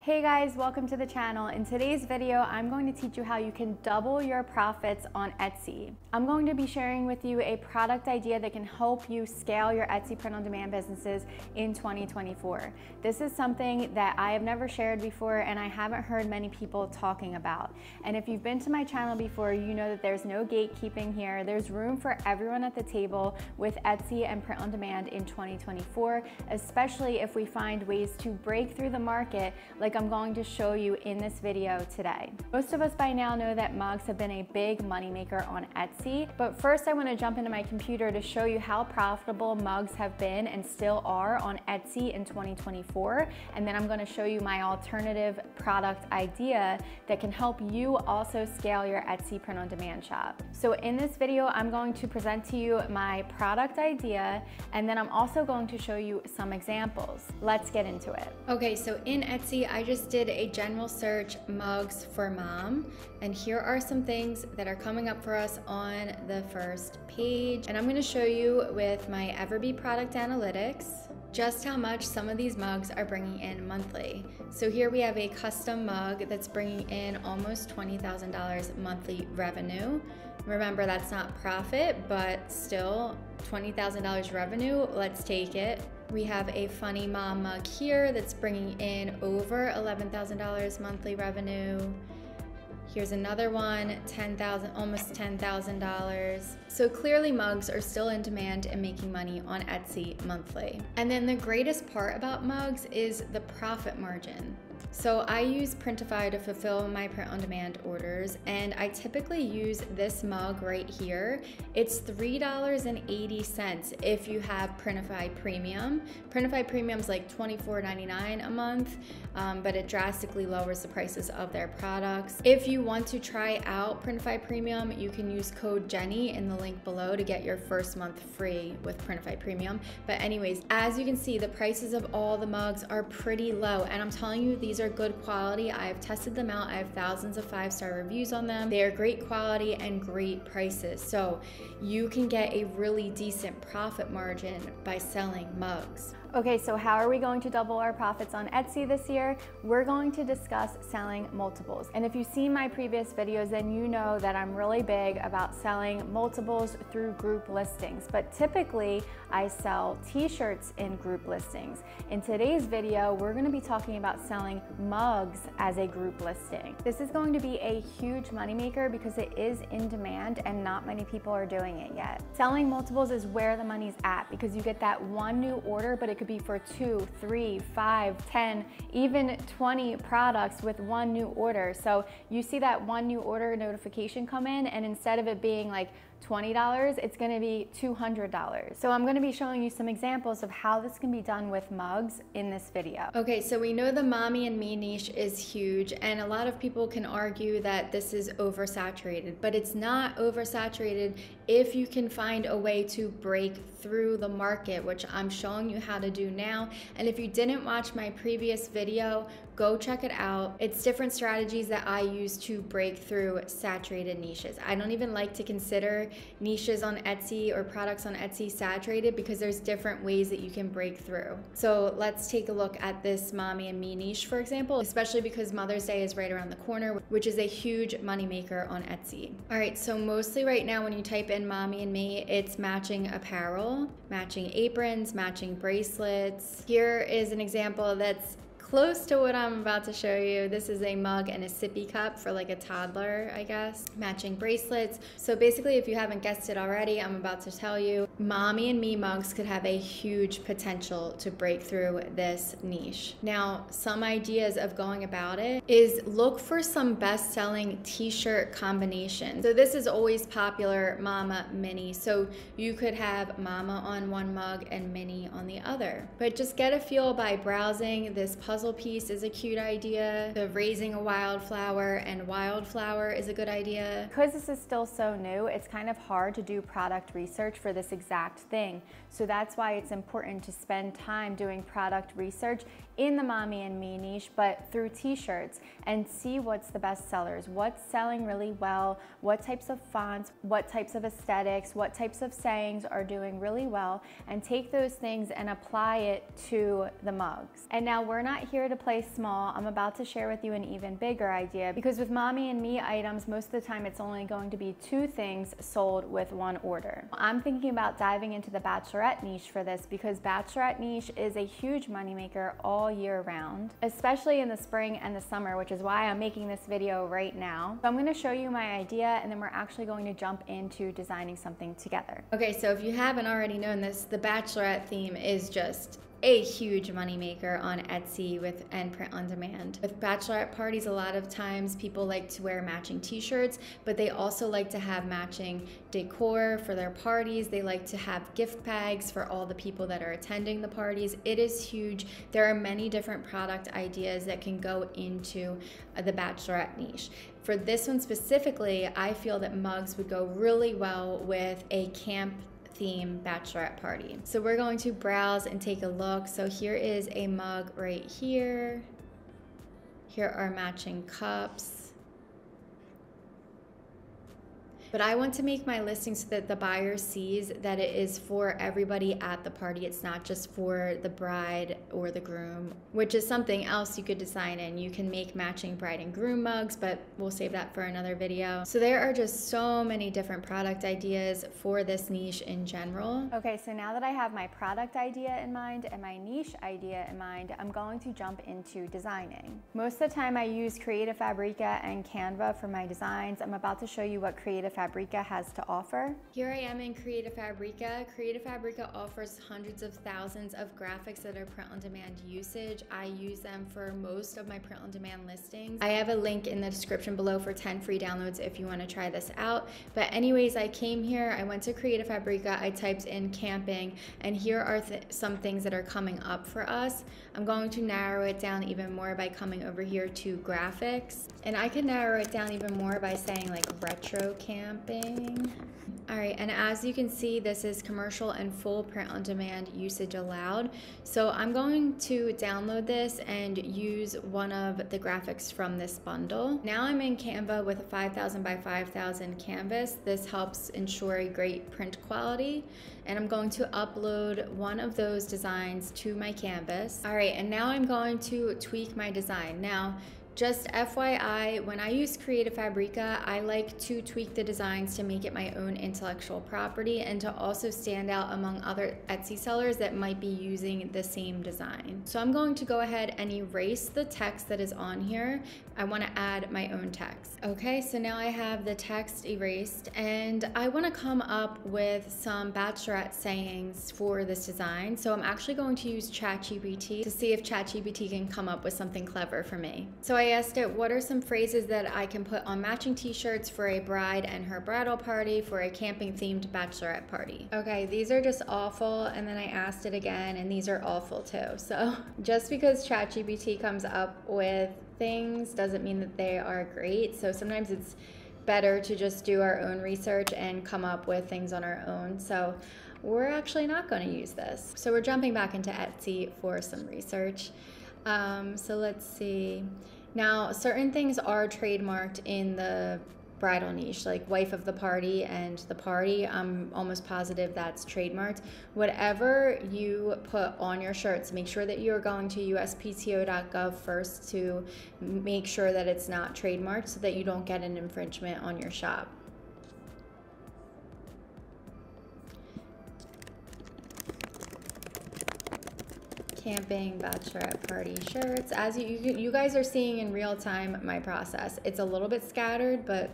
Hey guys, welcome to the channel. In today's video, I'm going to teach you how you can double your profits on Etsy. I'm going to be sharing with you a product idea that can help you scale your Etsy print-on-demand businesses in 2024. This is something that I have never shared before and I haven't heard many people talking about. And if you've been to my channel before, you know that there's no gatekeeping here. There's room for everyone at the table with Etsy and print-on-demand in 2024, especially if we find ways to break through the market like I'm going to show you in this video today. Most of us by now know that mugs have been a big moneymaker on Etsy, but first I want to jump into my computer to show you how profitable mugs have been and still are on Etsy in 2024, and then I'm going to show you my alternative product idea that can help you also scale your Etsy print-on-demand shop. So in this video, I'm going to present to you my product idea, and then I'm also going to show you some examples. Let's get into it. Okay, so in Etsy, I just did a general search, mugs for mom, and here are some things that are coming up for us on the first page. And I'm going to show you with my EVERBEE product analytics just how much some of these mugs are bringing in monthly. So here we have a custom mug that's bringing in almost $20,000 monthly revenue. Remember, that's not profit, but still $20,000 revenue, let's take it. We have a funny mom mug here that's bringing in over $11,000 monthly revenue. Here's another one, almost $10,000. So clearly mugs are still in demand and making money on Etsy monthly. And then the greatest part about mugs is the profit margin. So I use Printify to fulfill my print-on-demand orders, and I typically use this mug right here. It's $3.80 if you have Printify Premium. Printify Premium is like $24.99 a month, but it drastically lowers the prices of their products. If you want to try out Printify Premium, you can use code Jenny in the link below to get your first month free with Printify Premium. But anyways, as you can see, the prices of all the mugs are pretty low, and I'm telling you, these are good quality. I have tested them out. I have thousands of 5-star reviews on them. They are great quality and great prices. So you can get a really decent profit margin by selling mugs. Okay, so how are we going to double our profits on Etsy this year? We're going to discuss selling multiples. And if you've seen my previous videos, then you know that I'm really big about selling multiples through group listings. But typically, I sell t-shirts in group listings. In today's video, we're gonna be talking about selling mugs as a group listing. This is going to be a huge moneymaker because it is in demand and not many people are doing it yet. Selling multiples is where the money's at because you get that one new order, but it could be for 2, 3, 5, 10, even 20 products with one new order. So you see that one new order notification come in, and instead of it being like $20, it's gonna be $200. So I'm gonna be showing you some examples of how this can be done with mugs in this video. Okay, so we know the mommy and me niche is huge, and a lot of people can argue that this is oversaturated, but it's not oversaturated if you can find a way to break through the market, which I'm showing you how to do now. And if you didn't watch my previous video, go check it out. It's different strategies that I use to break through saturated niches. I don't even like to consider niches on Etsy or products on Etsy saturated because there's different ways that you can break through. So let's take a look at this mommy and me niche, for example, especially because Mother's Day is right around the corner, which is a huge moneymaker on Etsy. All right, so mostly right now when you type in mommy and me, it's matching apparel, matching aprons, matching bracelets. Here is an example that's close to what I'm about to show you. This is a mug and a sippy cup for like a toddler, I guess. Matching bracelets. So basically, if you haven't guessed it already, I'm about to tell you, mommy and me mugs could have a huge potential to break through this niche. Now, some ideas of going about it is look for some best-selling t-shirt combinations. So this is always popular, mama, mini. So you could have mama on one mug and mini on the other. But just get a feel by browsing. This puzzle piece is a cute idea. The raising a wildflower and wildflower is a good idea. Because this is still so new, it's kind of hard to do product research for this exact thing. So that's why it's important to spend time doing product research in the mommy and me niche, but through t-shirts, and see what's the best sellers, what's selling really well, what types of fonts, what types of aesthetics, what types of sayings are doing really well, and take those things and apply it to the mugs. And now we're not here to play small. I'm about to share with you an even bigger idea, because with mommy and me items, most of the time it's only going to be 2 things sold with 1 order. I'm thinking about diving into the Bachelorette niche for this, because Bachelorette niche is a huge moneymaker all year round, especially in the spring and the summer, which is why I'm making this video right now. So I'm gonna show you my idea, and then we're actually going to jump into designing something together. Okay, so if you haven't already known this, the Bachelorette theme is just a huge moneymaker on Etsy and print on demand. With bachelorette parties, a lot of times people like to wear matching t-shirts, but they also like to have matching decor for their parties. They like to have gift bags for all the people that are attending the parties. It is huge. There are many different product ideas that can go into the bachelorette niche. For this one specifically, I feel that mugs would go really well with a camp theme bachelorette party. So we're going to browse and take a look. So here is a mug right here. Here are matching cups. But I want to make my listing so that the buyer sees that it is for everybody at the party. It's not just for the bride or the groom, which is something else you could design in. You can make matching bride and groom mugs, but we'll save that for another video. So there are just so many different product ideas for this niche in general. Okay, so now that I have my product idea in mind and my niche idea in mind, I'm going to jump into designing. Most of the time I use Creative Fabrica and Canva for my designs. I'm about to show you what Creative Fabrica has to offer. Here I am in Creative Fabrica. Creative Fabrica offers hundreds of thousands of graphics that are print on demand usage. I use them for most of my print on demand listings. I have a link in the description below for 10 free downloads if you want to try this out. But anyways, I came here, I went to Creative Fabrica, I typed in camping, and here are some things that are coming up for us. I'm going to narrow it down even more by coming over here to graphics. And I could narrow it down even more by saying like retro camping. All right, and as you can see, this is commercial and full print on demand usage allowed. So I'm going to download this and use one of the graphics from this bundle. Now I'm in Canva with a 5,000 by 5,000 canvas. This helps ensure a great print quality. And I'm going to upload one of those designs to my canvas. All right, and now I'm going to tweak my design. Now, just FYI, when I use Creative Fabrica, I like to tweak the designs to make it my own intellectual property and to also stand out among other Etsy sellers that might be using the same design. So I'm going to go ahead and erase the text that is on here. I want to add my own text. Okay, so now I have the text erased, and I want to come up with some bachelorette sayings for this design. So I'm actually going to use ChatGPT to see if ChatGPT can come up with something clever for me. So I asked it, what are some phrases that I can put on matching t-shirts for a bride and her bridal party for a camping themed bachelorette party? Okay, these are just awful, and then I asked it again, and these are awful too. So just because ChatGPT comes up with things doesn't mean that they are great. So sometimes it's better to just do our own research and come up with things on our own. So we're actually not going to use this. So we're jumping back into Etsy for some research. So let's see. Now, certain things are trademarked in the bridal niche, like wife of the party and the party. I'm almost positive that's trademarked. Whatever you put on your shirts, make sure that you're going to uspto.gov first to make sure that it's not trademarked so that you don't get an infringement on your shop. Camping bachelorette party shirts. As you guys are seeing in real time my process. It's a little bit scattered, but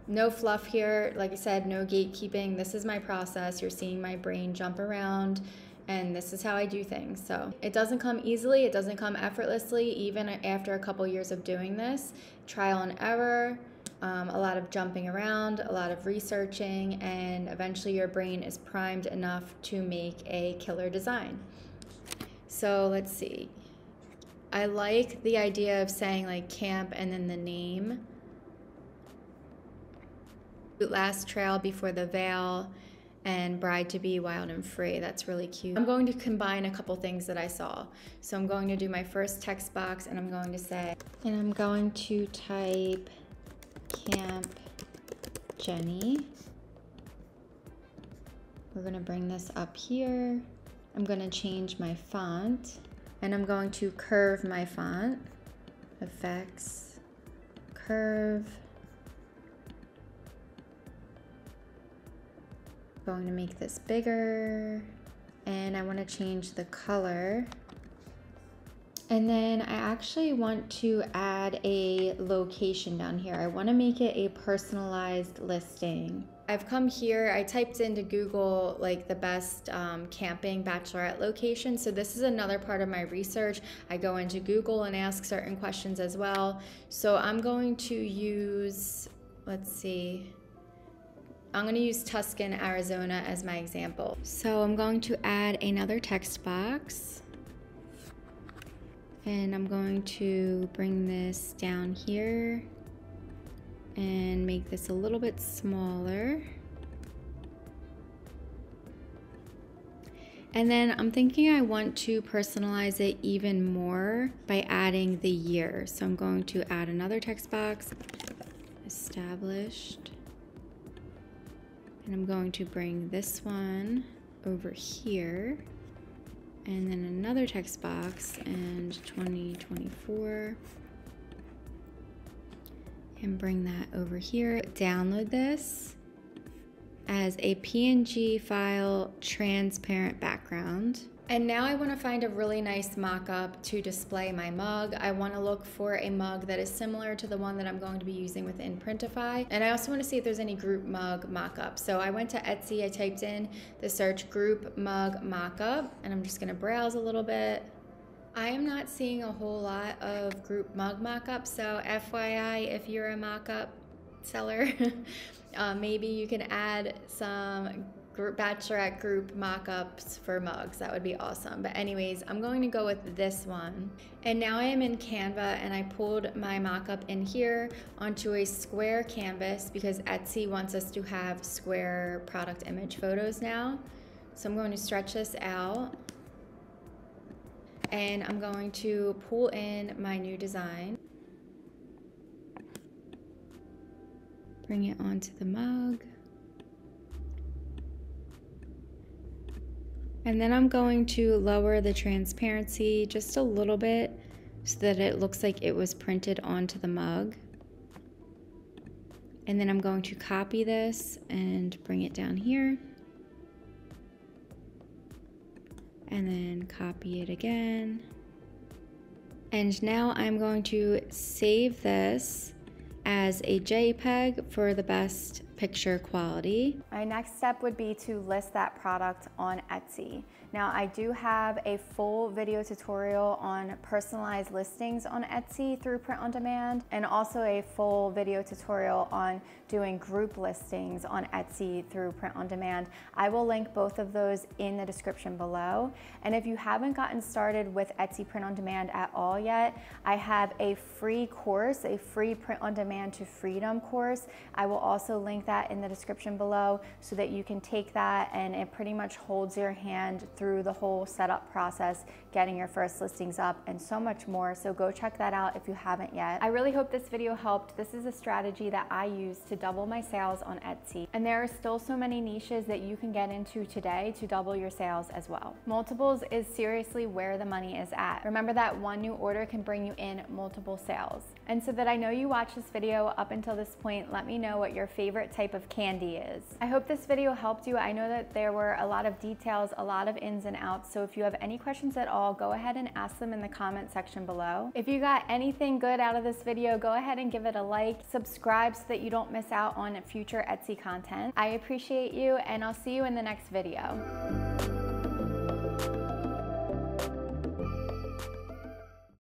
no fluff here. Like I said, no gatekeeping. This is my process. You're seeing my brain jump around, and this is how I do things. So it doesn't come easily. It doesn't come effortlessly, even after a couple years of doing this. Trial and error, a lot of jumping around, a lot of researching, and eventually your brain is primed enough to make a killer design. So let's see. I like the idea of saying like camp and then the name. Last trail before the veil. and Bride to Be Wild and Free. That's really cute. I'm going to combine a couple things that I saw. So I'm going to do my first text box, and I'm going to say, and I'm going to type Camp Jenny. We're gonna bring this up here. I'm gonna change my font, and I'm going to curve my font. Effects, curve. Going to make this bigger, and I want to change the color. And then I actually want to add a location down here. I want to make it a personalized listing. I've come here, I typed into Google like the best camping bachelorette location. So this is another part of my research. I go into Google and ask certain questions as well. So I'm going to use, let's see, I'm going to use Tucson, Arizona as my example. So I'm going to add another text box. And I'm going to bring this down here and make this a little bit smaller. And then I'm thinking I want to personalize it even more by adding the year. So I'm going to add another text box, established. And I'm going to bring this one over here. And then another text box and 2024. And bring that over here. Download this as a PNG file, transparent background. And now I want to find a really nice mock-up to display my mug. I want to look for a mug that is similar to the one that I'm going to be using within Printify. And I also want to see if there's any group mug mock-up. So I went to Etsy, I typed in the search group mug mock-up, and I'm just going to browse a little bit. I am not seeing a whole lot of group mug mock-up, so FYI, if you're a mock-up seller, maybe you can add some bachelorette group mock-ups for mugs. That would be awesome. But anyways, I'm going to go with this one. And now I am in Canva, and I pulled my mock-up in here onto a square canvas because Etsy wants us to have square product image photos now. So I'm going to stretch this out, and I'm going to pull in my new design. Bring it onto the mug. And then I'm going to lower the transparency just a little bit so that it looks like it was printed onto the mug. And then I'm going to copy this and bring it down here. And then copy it again. And now I'm going to save this as a JPEG for the best picture quality. My next step would be to list that product on Etsy. Now, I do have a full video tutorial on personalized listings on Etsy through Print on Demand, and also a full video tutorial on doing group listings on Etsy through Print on Demand. I will link both of those in the description below. And if you haven't gotten started with Etsy Print on Demand at all yet, I have a free course, a free Print on Demand to Freedom course. I will also link that in the description below so that you can take that, and it pretty much holds your hand through the whole setup process, getting your first listings up, and so much more. So go check that out if you haven't yet. I really hope this video helped. This is a strategy that I use to double my sales on Etsy. And there are still so many niches that you can get into today to double your sales as well. Multiples is seriously where the money is at. Remember that one new order can bring you in multiple sales. And so that I know you watched this video up until this point, let me know what your favorite type of candy is. I hope this video helped you. I know that there were a lot of details, a lot of ins and outs, so if you have any questions at all, go ahead and ask them in the comment section below. If you got anything good out of this video, go ahead and give it a like, subscribe so that you don't miss out on future Etsy content. I appreciate you, and I'll see you in the next video.